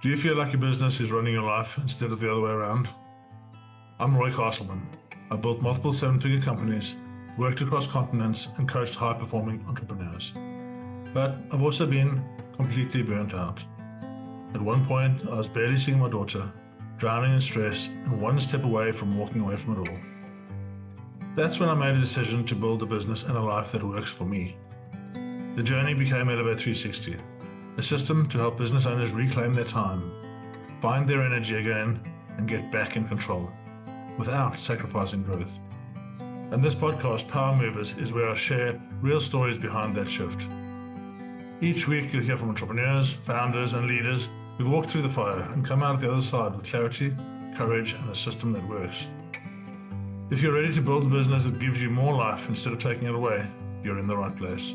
Do you feel like your business is running your life instead of the other way around? I'm Roy Castleman. I built multiple seven-figure companies, worked across continents, and coached high-performing entrepreneurs. But I've also been completely burnt out. At one point, I was barely seeing my daughter, drowning in stress, and one step away from walking away from it all. That's when I made a decision to build a business and a life that works for me. The journey became Elevate 360, a system to help business owners reclaim their time, find their energy again, and get back in control, without sacrificing growth. And this podcast, Power Movers, is where I share real stories behind that shift. Each week you'll hear from entrepreneurs, founders, and leaders who've walked through the fire and come out the other side with clarity, courage, and a system that works. If you're ready to build a business that gives you more life instead of taking it away, you're in the right place.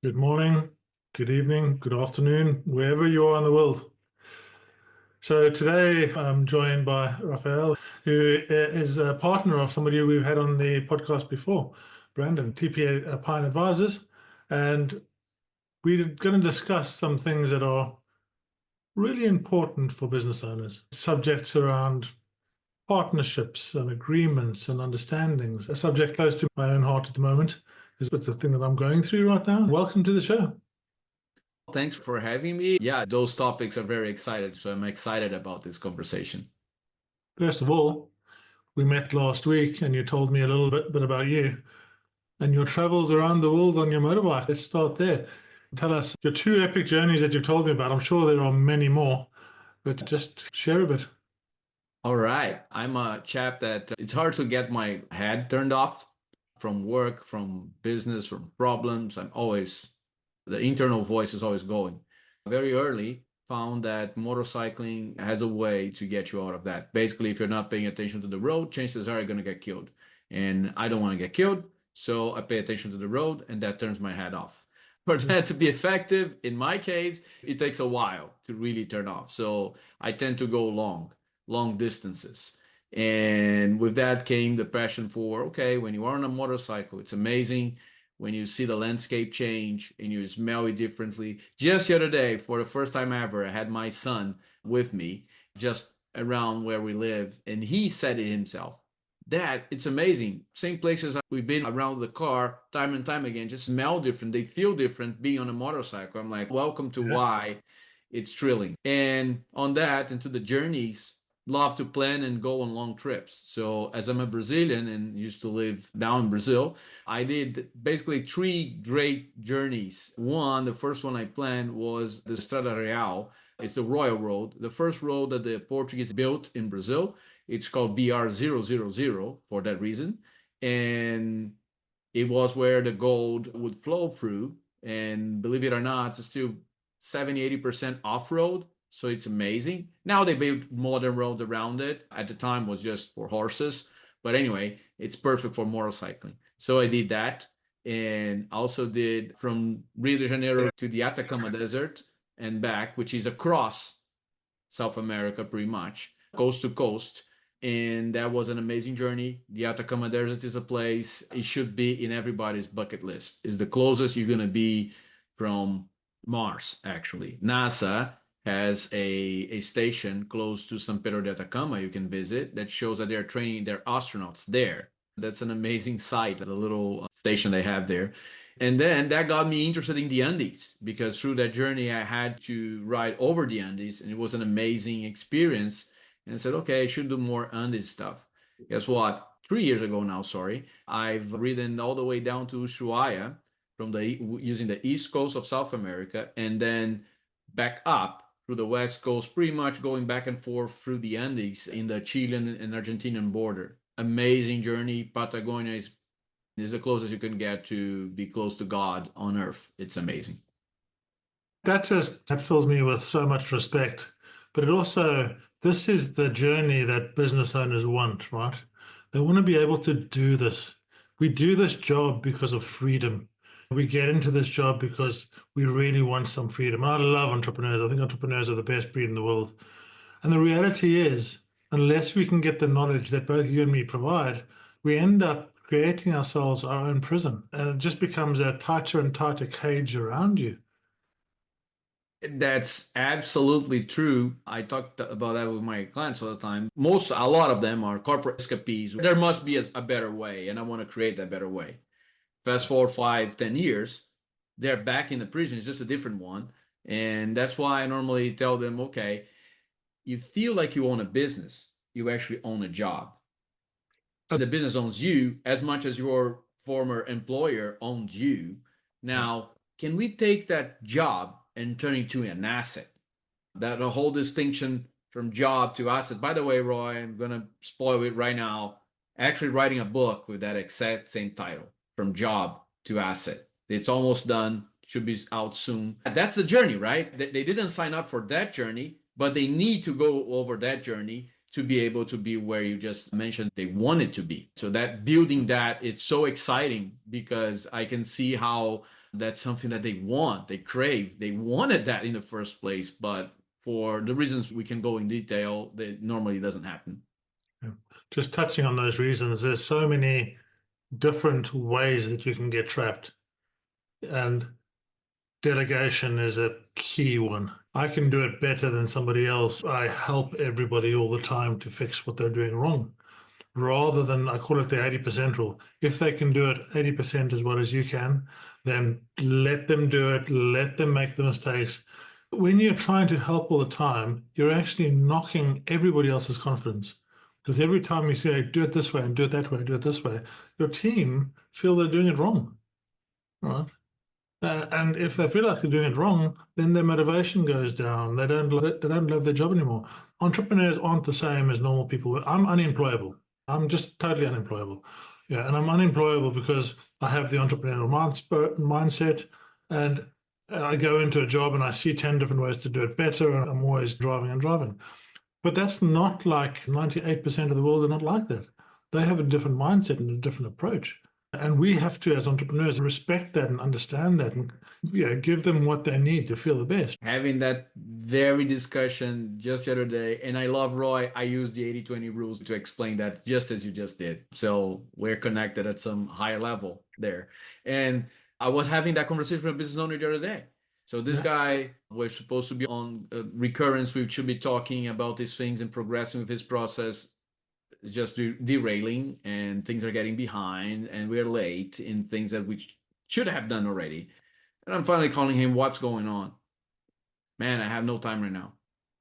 Good morning, good evening, good afternoon, wherever you are in the world. So today I'm joined by Rafael, who is a partner of somebody we've had on the podcast before, Brandon, TPA Pine Advisors. And we're going to discuss some things that are really important for business owners, subjects around partnerships and agreements and understandings, a subject close to my own heart at the moment, because it's a thing that I'm going through right now. Welcome to the show. Thanks for having me. Yeah, those topics are very exciting, so I'm excited about this conversation. First of all, we met last week and you told me a little bit about you and your travels around the world on your motorbike. Let's start there. Tell us your two epic journeys that you've told me about. I'm sure there are many more, but just share a bit. All right. I'm a chap that it's hard to get my head turned off from work, from business, from problems. The internal voice is always going. Very early, found that motorcycling has a way to get you out of that. Basically, if you're not paying attention to the road, chances are you're going to get killed. And I don't want to get killed, so I pay attention to the road, and that turns my head off. For that to be effective, in my case, it takes a while to really turn off. So I tend to go long distances. And with that came the passion for, okay, when you are on a motorcycle, it's amazing when you see the landscape change and you smell it differently. Just the other day, for the first time ever, I had my son with me just around where we live, and he said it himself. Dad, it's amazing. Same places we've been around the car time and time again, just smell different. They feel different being on a motorcycle. I'm like, welcome to why it's thrilling. And on that, into the journeys, love to plan and go on long trips. So as I'm a Brazilian and used to live down in Brazil, I did basically three great journeys. The first one I planned was the Estrada Real. It's the Royal Road, the first road that the Portuguese built in Brazil. It's called BR-000 for that reason. And it was where the gold would flow through. And believe it or not, it's still 70-80% off-road. So it's amazing. Now they built modern roads around it. At the time, it was just for horses. But anyway, it's perfect for motorcycling. So I did that. And also did from Rio de Janeiro to the Atacama Desert and back, which is across South America pretty much, coast to coast. And that was an amazing journey. The Atacama Desert is a place, it should be in everybody's bucket list. It's the closest you're going to be from Mars, actually. NASA has a station close to San Pedro de Atacama you can visit that shows that they're training their astronauts there. That's an amazing sight, the little station they have there. And then that got me interested in the Andes, because through that journey I had to ride over the Andes, and it was an amazing experience. And I said, okay, I should do more Andes stuff. Guess what? 3 years ago now, I've ridden all the way down to Ushuaia using the east coast of South America, and then back up through the west coast, pretty much going back and forth through the Andes in the Chilean and Argentinian border. Amazing journey. Patagonia is the closest you can get to be close to God on earth. It's amazing. That fills me with so much respect. But this is the journey that business owners want, right? They want to be able to do this. We do this job because of freedom. We get into this job because we really want some freedom. I love entrepreneurs. I think entrepreneurs are the best breed in the world. And the reality is, unless we can get the knowledge that both you and me provide, we end up creating ourselves our own prison, and it just becomes a tighter and tighter cage around you. That's absolutely true. I talked about that with my clients all the time. A lot of them are corporate escapees. There must be a better way, and I want to create that better way. Fast forward 5, 10 years, they're back in the prison. It's just a different one. And that's why I normally tell them, okay, you feel like you own a business, you actually own a job. The business owns you as much as your former employer owns you. Now, can we take that job and turn it into an asset? That a whole distinction from job to asset. By the way, Roy, I'm going to spoil it right now. Actually writing a book with that exact same title, From Job to Asset. It's almost done, should be out soon. That's the journey, right? They didn't sign up for that journey, but they need to go over that journey to be able to be where you just mentioned they wanted to be. So that building that, it's so exciting because I can see how that's something that they want, they crave, they wanted that in the first place, but for the reasons we can go in detail, that normally doesn't happen. Yeah. Just touching on those reasons, there's so many different ways that you can get trapped. And delegation is a key one. I can do it better than somebody else. I help everybody all the time to fix what they're doing wrong. Rather than, I call it the 80% rule. If they can do it 80% as well as you can, then let them do it, let them make the mistakes. When you're trying to help all the time, you're actually knocking everybody else's confidence. Because every time you say, do it this way and do it that way, do it this way, your team feel they're doing it wrong, right? And if they feel like they're doing it wrong, then their motivation goes down. They don't love their job anymore. Entrepreneurs aren't the same as normal people. I'm unemployable. I'm just totally unemployable. Yeah, and I'm unemployable because I have the entrepreneurial mindset, and I go into a job and I see 10 different ways to do it better, and I'm always driving and driving. But that's not like 98% of the world are not like that. They have a different mindset and a different approach. And we have to, as entrepreneurs, respect that and understand that and give them what they need to feel the best. Having that very discussion just the other day, and I love Roy, I use the 80-20 rules to explain that just as you just did. So we're connected at some higher level there. And I was having that conversation with a business owner the other day. So this guy was supposed to be on recurrence. We should be talking about these things and progressing with his process. It's just derailing, and things are getting behind, and we're late in things that we should have done already. And I'm finally calling him, what's going on? Man, I have no time right now.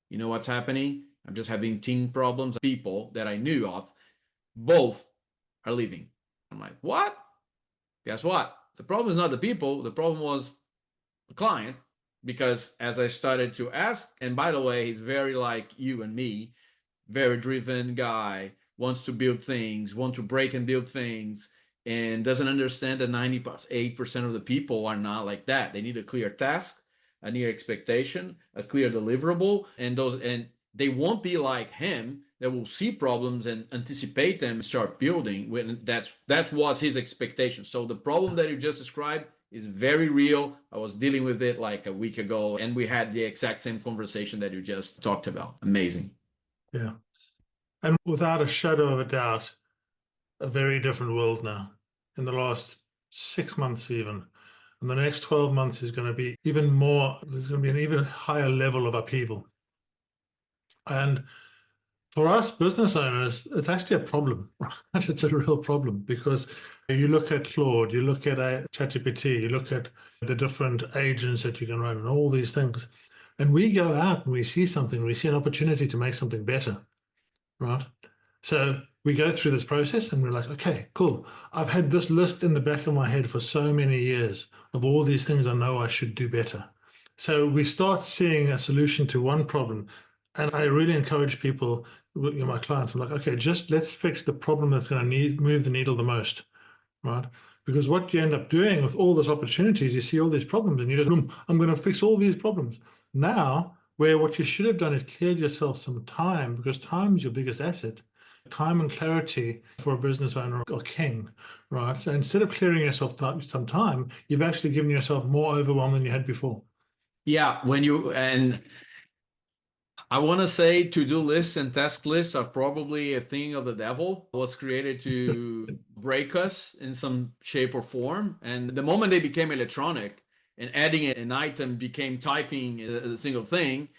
You know what's happening? I'm just having team problems. People that I knew of, both are leaving. I'm like, what? Guess what? The problem is not the people. The problem was the client, because as I started to ask, and by the way, he's very like you and me, very driven guy, wants to build things, want to break and build things, and doesn't understand that 98% of the people are not like that. They need a clear task, a clear expectation, a clear deliverable, and they won't be like him that will see problems and anticipate them and start building. When that was his expectation. So the problem that you just described is very real. I was dealing with it like a week ago, and we had the exact same conversation that you just talked about. Amazing. Yeah. And without a shadow of a doubt, a very different world now. In the last 6 months even. And the next 12 months is going to be even more, there's going to be an even higher level of upheaval. And for us business owners, it's actually a problem. It's a real problem, because you look at Claude, you look at ChatGPT, you look at the different agents that you can run and all these things. And we go out and we see something, we see an opportunity to make something better, right? So we go through this process and we're like, okay, cool. I've had this list in the back of my head for so many years of all these things I know I should do better. So we start seeing a solution to one problem. And I really encourage people, my clients, I'm like, okay, just let's fix the problem that's going to move the needle the most, right? Because what you end up doing with all these opportunities, you see all these problems and you just, I'm going to fix all these problems. Now, where what you should have done is cleared yourself some time, because time is your biggest asset. Time and clarity for a business owner are king, right? So instead of clearing yourself some time, you've actually given yourself more overwhelm than you had before. Yeah, and I want to say to-do lists and task lists are probably a thing of the devil. It was created to break us in some shape or form. And the moment they became electronic and adding an item became typing a single thing,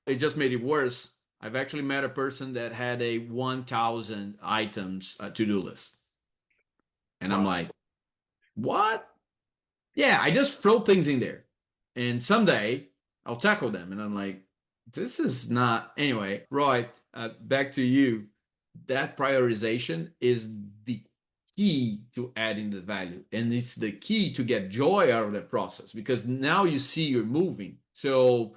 it just made it worse. I've actually met a person that had a 1,000 items to-do list. And I'm like, what? Yeah, I just throw things in there. And someday I'll tackle them. And I'm like, this is not. Anyway, Roy, back to you. That prioritization is the key to adding the value. And it's the key to get joy out of the process because now you see you're moving. So,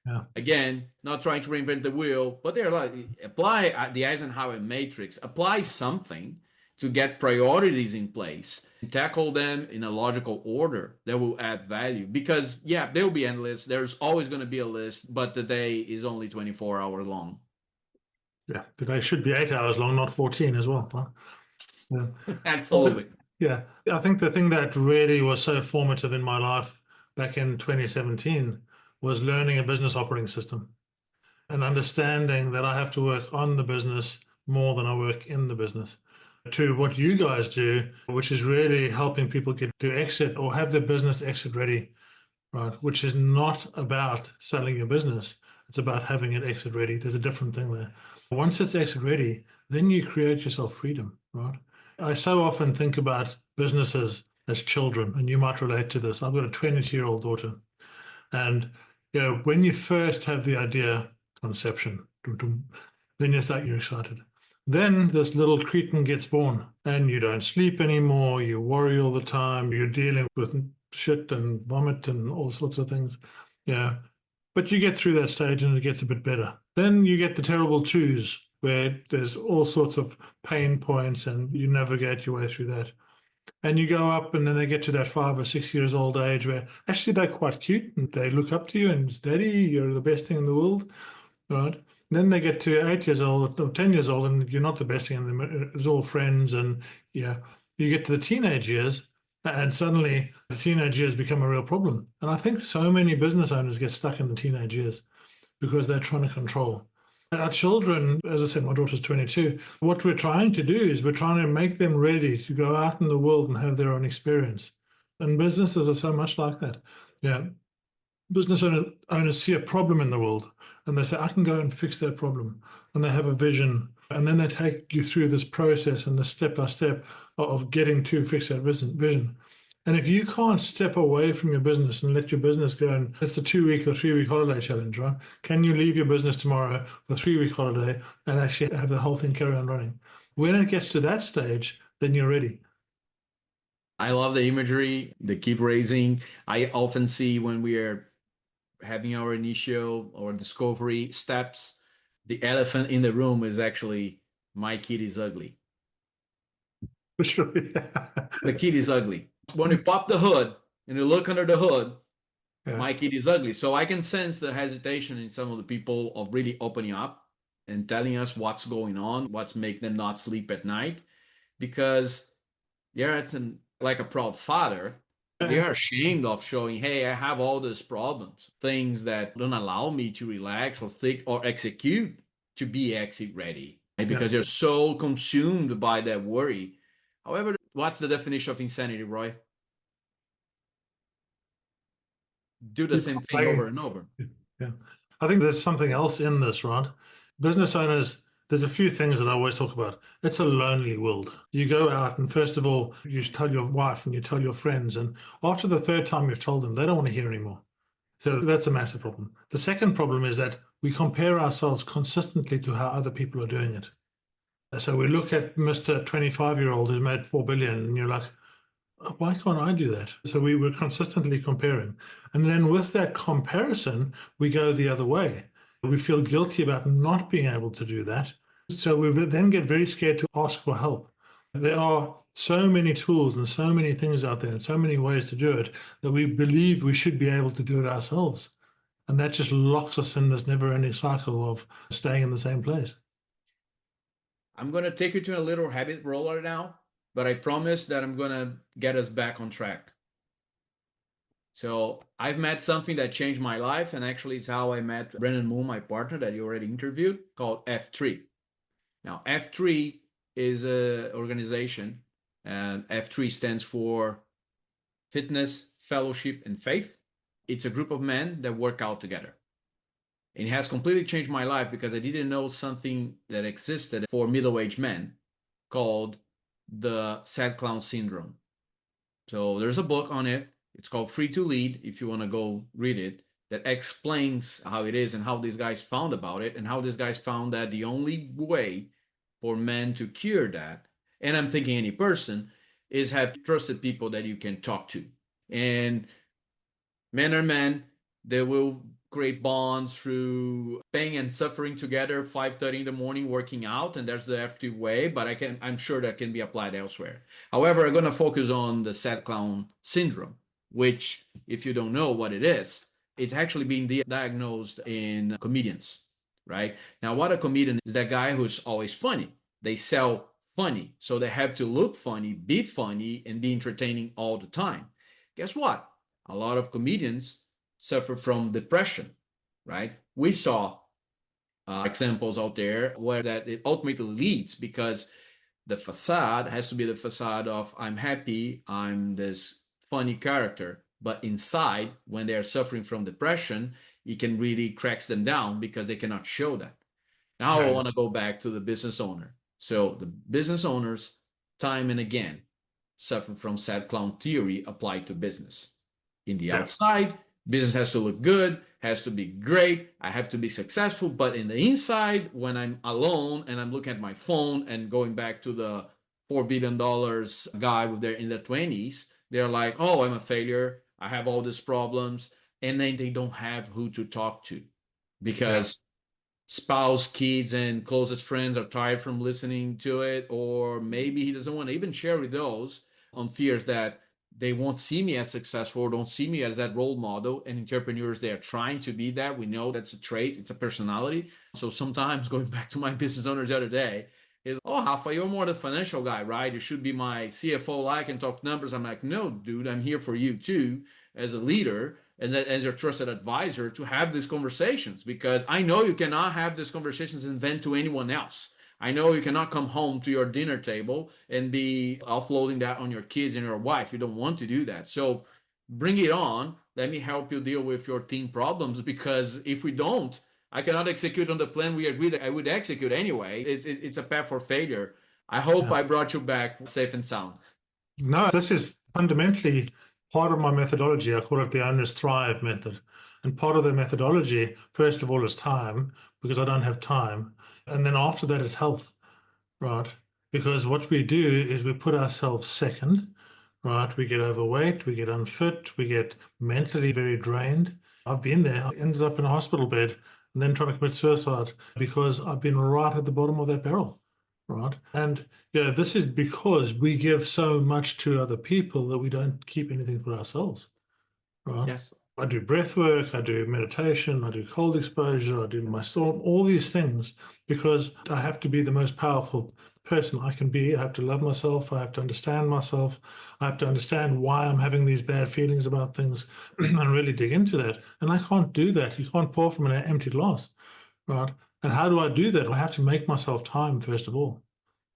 Yeah. again, not trying to reinvent the wheel, but they're like, apply the Eisenhower matrix, apply something to get priorities in place, tackle them in a logical order that will add value. Because, yeah, they'll be endless. There's always going to be a list, but the day is only 24 hours long. Yeah, the day should be 8 hours long, not 14 as well. Huh? Yeah. Absolutely. Yeah, I think the thing that really was so formative in my life back in 2017 was learning a business operating system and understanding that I have to work on the business more than I work in the business. To what you guys do, which is really helping people get to exit or have their business exit ready, right? Which is not about selling your business. It's about having it exit ready. There's a different thing there. Once it's exit ready, then you create yourself freedom, right? I so often think about businesses as children, and you might relate to this. I've got a 22-year-old daughter, and when you first have the idea, conception, then you're excited. Then this little cretin gets born, and you don't sleep anymore. You worry all the time. You're dealing with shit and vomit and all sorts of things. Yeah. But you get through that stage and it gets a bit better. Then you get the terrible twos where there's all sorts of pain points and you navigate your way through that. And you go up and then they get to that 5 or 6 years old age where actually they're quite cute and they look up to you and daddy, you're the best thing in the world, right? Then they get to 8 years old or 10 years old and you're not the best thing in them. It's all friends and yeah, you get to the teenage years and suddenly the teenage years become a real problem. And I think so many business owners get stuck in the teenage years because they're trying to control. Our children, as I said, my daughter's 22. What we're trying to do is we're trying to make them ready to go out in the world and have their own experience. And businesses are so much like that. Yeah. Business owners see a problem in the world and they say, I can go and fix that problem. And they have a vision. And then they take you through this process and the step by step of getting to fix that vision. And if you can't step away from your business and let your business go, and it's the 2 week or 3 week holiday challenge, right? Can you leave your business tomorrow for a 3 week holiday and actually have the whole thing carry on running? When it gets to that stage, then you're ready. I love the imagery, the keep raising. I often see when we are having our initial or discovery steps, the elephant in the room is actually my kid is ugly. For sure. The kid is ugly. When you pop the hood and you look under the hood, Yeah. my kid is ugly. So I can sense the hesitation in some of the people of really opening up and telling us what's going on, what's making them not sleep at night, because they're like a proud father. They are ashamed of showing, hey, I have all these problems, things that don't allow me to relax or think or execute to be exit ready, right? Because they're so consumed by that worry. However, what's the definition of insanity, Roy? Do the same thing over and over. Yeah. I think there's something else in this, right? Business owners, there's a few things that I always talk about. It's a lonely world. You go out and first of all, you tell your wife and you tell your friends, and after the third time you've told them, they don't want to hear anymore. So that's a massive problem. The second problem is that we compare ourselves consistently to how other people are doing it. So we look at Mr. 25-year-old who's made 4 billion, and you're like, why can't I do that? So we were consistently comparing. And then with that comparison, we go the other way. We feel guilty about not being able to do that. So we then get very scared to ask for help. There are so many tools and so many things out there and so many ways to do it that we believe we should be able to do it ourselves. And that just locks us in this never ending cycle of staying in the same place. I'm going to take you to a little habit roller now, but I promise that I'm going to get us back on track. So I've met something that changed my life, and actually it's how I met Brennan Moon, my partner that you already interviewed, called F3. Now, F3 is an organization, and F3 stands for Fitness, Fellowship, and Faith. It's a group of men that work out together. And it has completely changed my life because I didn't know something that existed for middle-aged men called the sad clown syndrome. So there's a book on it. It's called Free to Lead, if you want to go read it, that explains how it is and how these guys found about it and how these guys found that the only way for men to cure that, and I'm thinking any person, is have trusted people that you can talk to. And men are men, they will create bonds through pain and suffering together, 5:30 in the morning working out, and that's the F2 way, but I'm sure that can be applied elsewhere. However, I'm going to focus on the sad clown syndrome, which, if you don't know what it is, it's actually being diagnosed in comedians, right? Now, what a comedian is, that guy who's always funny. They sell funny, so they have to look funny, and be entertaining all the time. Guess what? A lot of comedians suffer from depression, right? We saw examples out there where that it ultimately leads, because the facade has to be the facade of I'm happy, I'm this funny character, but inside, when they are suffering from depression, it can really cracks them down because they cannot show that. Now I want to go back to the business owner. So the business owners, time and again, suffer from sad clown theory applied to business. In the outside, business has to look good, has to be great, I have to be successful. But in the inside, when I'm alone and I'm looking at my phone and going back to the $4 billion guy with their in their 20s, they're like, oh, I'm a failure, I have all these problems. And then they don't have who to talk to because spouse, kids, and closest friends are tired from listening to it, or maybe he doesn't want to even share with those on fears that they won't see me as successful or don't see me as that role model. And entrepreneurs, they are trying to be that. We know that's a trait, it's a personality. So sometimes, going back to my business owners the other day, is, oh, Rafa, you're more the financial guy, right? You should be my CFO, like, and talk numbers. I'm like, no, dude, I'm here for you too, as a leader and as your trusted advisor, to have these conversations, because I know you cannot have these conversations and vent to anyone else. I know you cannot come home to your dinner table and be offloading that on your kids and your wife. You don't want to do that. So bring it on. Let me help you deal with your team problems, because if we don't, I cannot execute on the plan we agreed I would execute anyway. It's a path for failure. I hope I brought you back safe and sound. No, this is fundamentally part of my methodology. I call it the Owners Thrive method. And part of the methodology, first of all, is time, because I don't have time. And then after that is health, right? Because what we do is we put ourselves second, right? We get overweight, we get unfit, we get mentally very drained. I've been there. I ended up in a hospital bed and then trying to commit suicide because I've been right at the bottom of that barrel, right? And this is because we give so much to other people that we don't keep anything for ourselves, right? Yes. I do breath work, I do meditation, I do cold exposure, I do my storm, all these things, because I have to be the most powerful person I can be. I have to love myself. I have to understand myself. I have to understand why I'm having these bad feelings about things and really dig into that. And I can't do that. You can't pour from an empty glass, right? And how do I do that? I have to make myself time, first of all.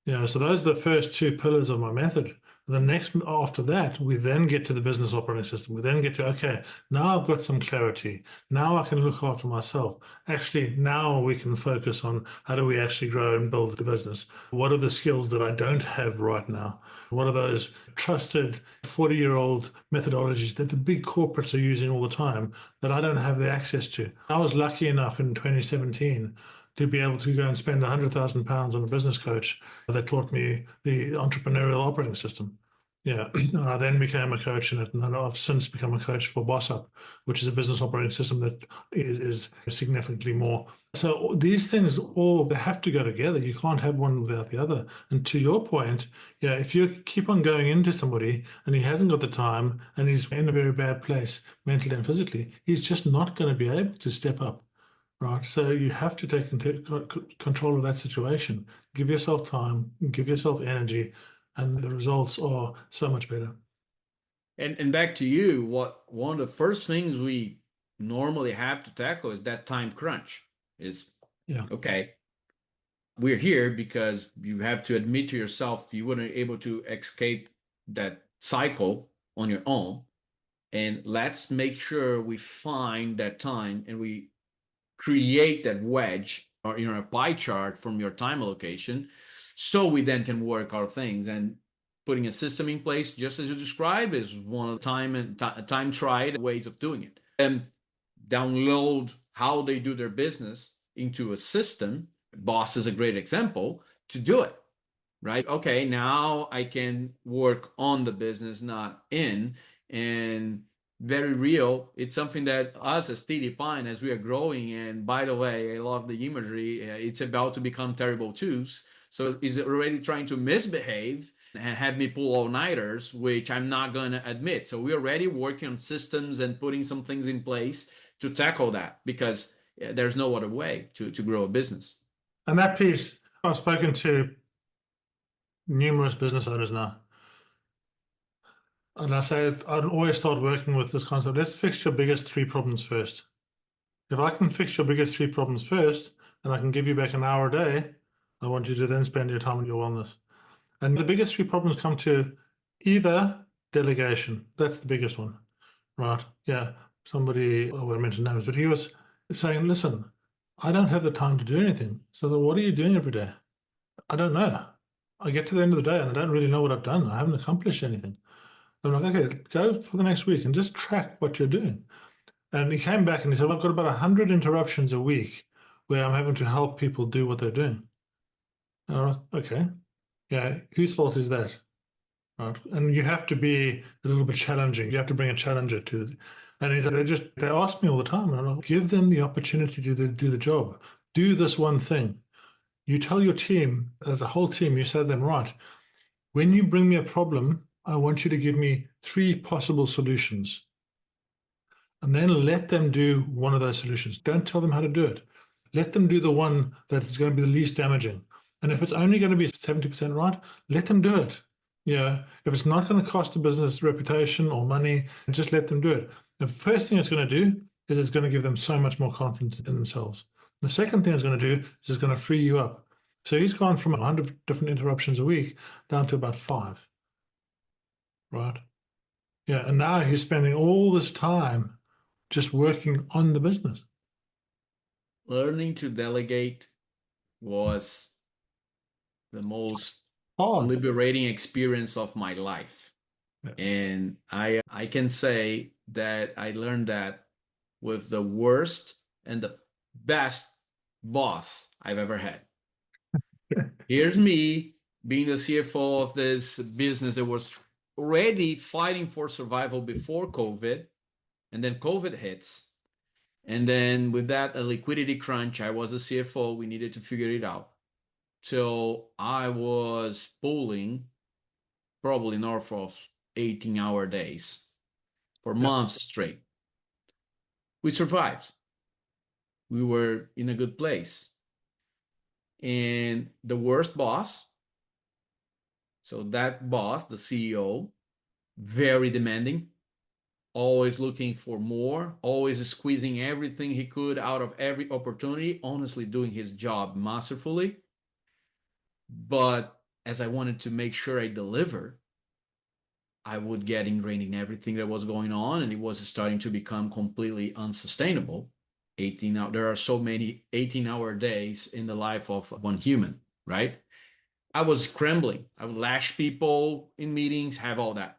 So those are the first two pillars of my method. The next, after that, we then get to the business operating system. We then get to, okay, now I've got some clarity. Now I can look after myself. Actually, now we can focus on how do we actually grow and build the business? What are the skills that I don't have right now? What are those trusted 40-year-old methodologies that the big corporates are using all the time that I don't have the access to? I was lucky enough in 2017 to be able to go and spend £100,000 on a business coach that taught me the entrepreneurial operating system. I then became a coach in it, and then I've since become a coach for Boss Up, which is a business operating system that is significantly more. So these things all, they have to go together. You can't have one without the other. And to your point, if you keep on going into somebody and he hasn't got the time and he's in a very bad place mentally and physically, he's just not going to be able to step up. Right. So you have to take control of that situation. Give yourself time, give yourself energy, and the results are so much better. And back to you, what one of the first things we normally have to tackle is that time crunch. Is Yeah. okay, we're here because you have to admit to yourself you weren't able to escape that cycle on your own. And let's make sure we find that time and we create that wedge or a pie chart from your time allocation so we then can work our things. And putting a system in place just as you described is one of the time tried ways of doing it. And download how they do their business into a system. Boss is a great example to do it, right? Okay, now I can work on the business, not in. And very real, it's something that us as TD Pine, as we are growing, and by the way, I love the imagery, it's about to become terrible twos. So is it already trying to misbehave and have me pull all-nighters, which I'm not going to admit. So we're already working on systems and putting some things in place to tackle that because there's no other way to grow a business. And that piece, I've spoken to numerous business owners now. And I say I'd always start working with this concept. Let's fix your biggest three problems first. If I can fix your biggest three problems first, and I can give you back an hour a day, I want you to then spend your time on your wellness. And the biggest three problems come to either delegation. That's the biggest one, right? Yeah. Somebody, I won't mention names, but he was saying, listen, I don't have the time to do anything. So what are you doing every day? I don't know. I get to the end of the day and I don't really know what I've done. I haven't accomplished anything. I'm like, okay, go for the next week and just track what you're doing. And he came back and he said, well, I've got about 100 interruptions a week where I'm having to help people do what they're doing. And I'm like, okay, yeah, whose fault is that? Right? And you have to be a little bit challenging. You have to bring a challenger to it. And he said, they ask me all the time, and I'm like, give them the opportunity to do the job. Do this one thing. You tell your team, as a whole team, you say to them, right, when you bring me a problem, I want you to give me three possible solutions. And then let them do one of those solutions. Don't tell them how to do it. Let them do the one that is going to be the least damaging. And if it's only going to be 70% right, let them do it. Yeah. If it's not going to cost a business reputation or money, just let them do it. The first thing it's going to do is it's going to give them so much more confidence in themselves. The second thing it's going to do is it's going to free you up. So he's gone from 100 different interruptions a week down to about 5. Right. Yeah. And now he's spending all this time just working on the business. Learning to delegate was the most Oh, liberating experience of my life. yeah. And I can say that I learned that with the worst and the best boss I've ever had. Here's me being the CFO of this business that was already fighting for survival before COVID, and then COVID hits. And then with that, a liquidity crunch. I was a CFO. We needed to figure it out. So I was pulling probably north of 18-hour days for Yeah. months straight. We survived. We were in a good place. And the worst boss, so that boss, the CEO, very demanding, always looking for more, always squeezing everything he could out of every opportunity, honestly doing his job masterfully. But as I wanted to make sure I deliver, I would get ingrained in everything that was going on, and it was starting to become completely unsustainable. 18 hours, there are so many 18-hour days in the life of one human, right? I was scrambling. I would lash people in meetings, have all that.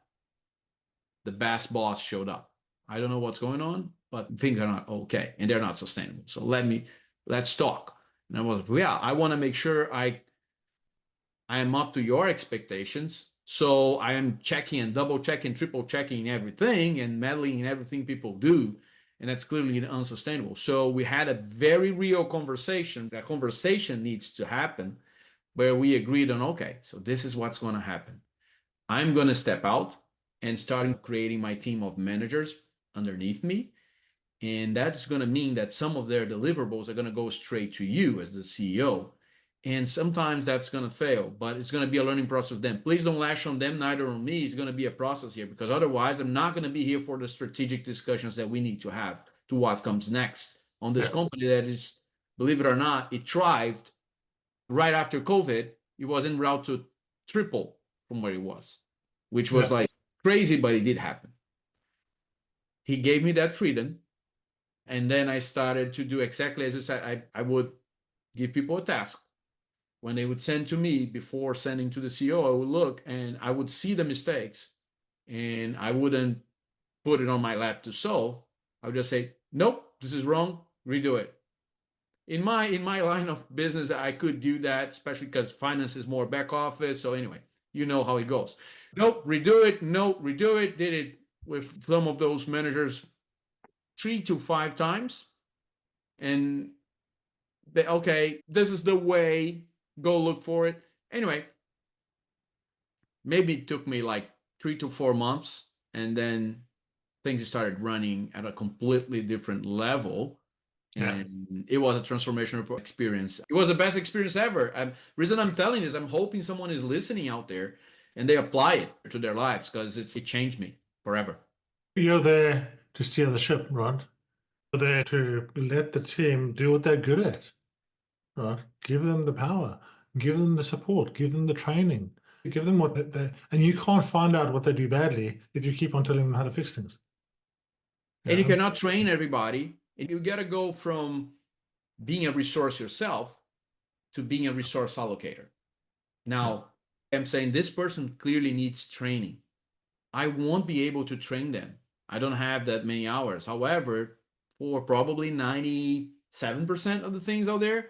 The best boss showed up. I don't know what's going on, but things are not okay and they're not sustainable. So let's talk. And I was, yeah, I want to make sure I am up to your expectations. So I am checking and double checking, triple checking everything and meddling in everything people do. And that's clearly unsustainable. So we had a very real conversation. That conversation needs to happen where we agreed on, okay, so this is what's going to happen. I'm going to step out and start creating my team of managers underneath me. And that's going to mean that some of their deliverables are going to go straight to you as the CEO. And sometimes that's going to fail, but it's going to be a learning process of them. Please don't lash on them, neither on me. It's going to be a process here, because otherwise I'm not going to be here for the strategic discussions that we need to have to what comes next on this company that is, believe it or not, it thrived right after COVID. It was en route to triple from where it was, which was like crazy, but it did happen. He gave me that freedom. And then I started to do exactly as you said. I would give people a task. When they would send to me before sending to the CEO, I would look and I would see the mistakes, and I wouldn't put it on my lap to solve. I would just say, nope, this is wrong, redo it. In my line of business, I could do that, especially because finance is more back office. So anyway, you know how it goes. Nope, redo it. Nope, redo it. Did it with some of those managers 3 to 5 times. And okay, this is the way, go look for it. Anyway, maybe it took me like 3 to 4 months, and then things started running at a completely different level. And it was a transformational experience. It was the best experience ever. The reason I'm telling is I'm hoping someone is listening out there and they apply it to their lives, because it changed me forever. You're there to steer the ship, right? You're there to let the team do what they're good at, right? Give them the power, give them the support, give them the training, give them what they and you can't find out what they do badly if you keep on telling them how to fix things. And you cannot train everybody. You got to go from being a resource yourself to being a resource allocator. Now, I'm saying this person clearly needs training. I won't be able to train them. I don't have that many hours. However, for probably 97% of the things out there,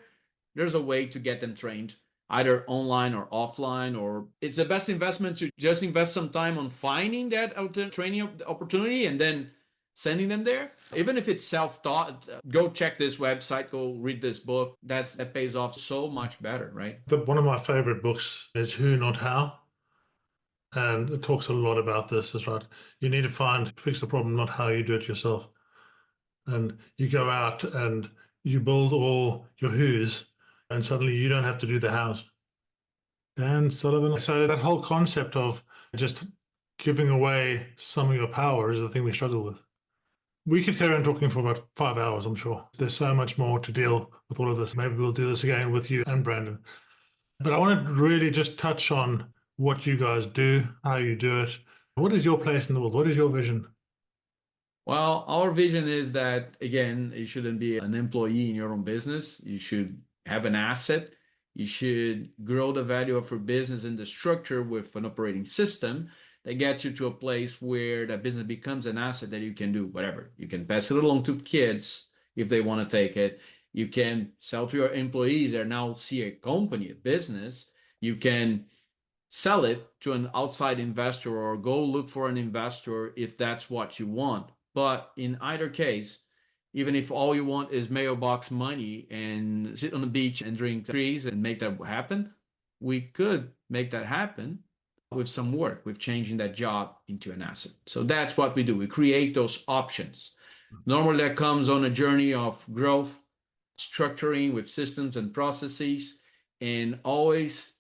there's a way to get them trained, either online or offline, or it's the best investment to just invest some time on finding that training opportunity and then sending them there. Even if it's self-taught, go check this website, go read this book. That pays off so much better, right? One of my favorite books is Who Not How. And it talks a lot about this, is right. You need to fix the problem, not how you do it yourself. And you go out and you build all your who's, and suddenly you don't have to do the hows. Dan Sullivan. So that whole concept of just giving away some of your power is the thing we struggle with. We could carry on talking for about 5 hours, I'm sure. There's so much more to deal with all of this. Maybe we'll do this again with you and Brandon. But I want to really just touch on what you guys do, how you do it. What is your place in the world? What is your vision? Well, our vision is that, again, you shouldn't be an employee in your own business. You should have an asset. You should grow the value of your business and the structure with an operating system that gets you to a place where that business becomes an asset that you can do whatever. You can pass it along to kids if they want to take it. You can sell to your employees that now see a company, a business. You can sell it to an outside investor or go look for an investor if that's what you want. But in either case, even if all you want is mailbox money and sit on the beach and drink trees and make that happen, we could make that happen with some work, with changing that job into an asset. So that's what we do. We create those options. Normally that comes on a journey of growth, structuring with systems and processes, and always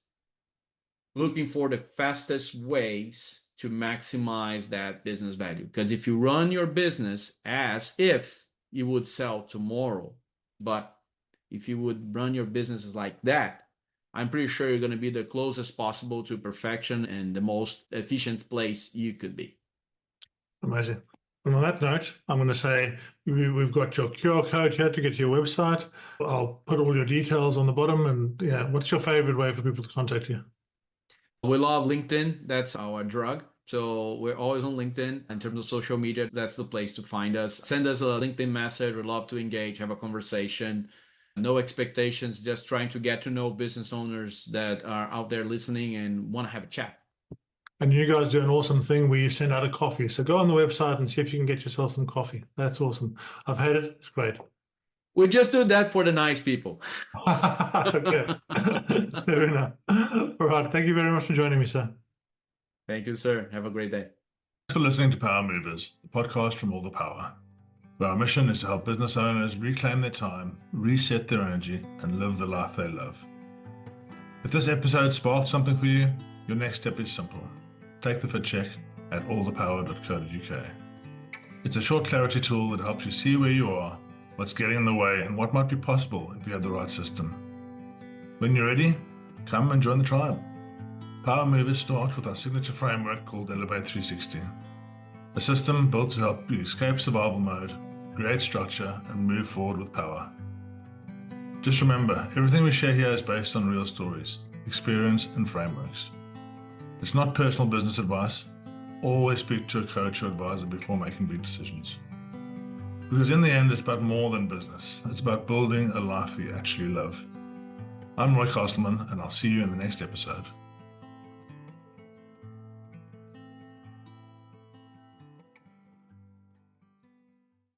looking for the fastest ways to maximize that business value. Because if you run your business as if you would sell tomorrow, but if you would run your businesses like that, I'm pretty sure you're going to be the closest possible to perfection and the most efficient place you could be. Amazing. And on that note, I'm going to say we've got your QR code here to get to your website. I'll put all your details on the bottom. And yeah, what's your favorite way for people to contact you? We love LinkedIn. That's our drug. So we're always on LinkedIn. In terms of social media, that's the place to find us. Send us a LinkedIn message. We'd love to engage, have a conversation. No expectations, just trying to get to know business owners that are out there listening and want to have a chat. And you guys do an awesome thing where you send out a coffee. So go on the website and see if you can get yourself some coffee. That's awesome. I've had it. It's great. We just do that for the nice people. Okay. Fair enough. All right. Thank you very much for joining me, sir. Thank you, sir. Have a great day. Thanks for listening to Power Movers, the podcast from All the Power, where our mission is to help business owners reclaim their time, reset their energy, and live the life they love. If this episode sparked something for you, your next step is simple. Take the fit check at allthepower.co.uk. It's a short clarity tool that helps you see where you are, what's getting in the way, and what might be possible if you have the right system. When you're ready, come and join the tribe. Power movers start with our signature framework called Elevate 360, a system built to help you escape survival mode, create structure, and move forward with power. Just remember, everything we share here is based on real stories, experience, and frameworks. It's not personal business advice. Always speak to a coach or advisor before making big decisions. Because in the end, it's about more than business. It's about building a life that you actually love. I'm Roy Castleman, and I'll see you in the next episode.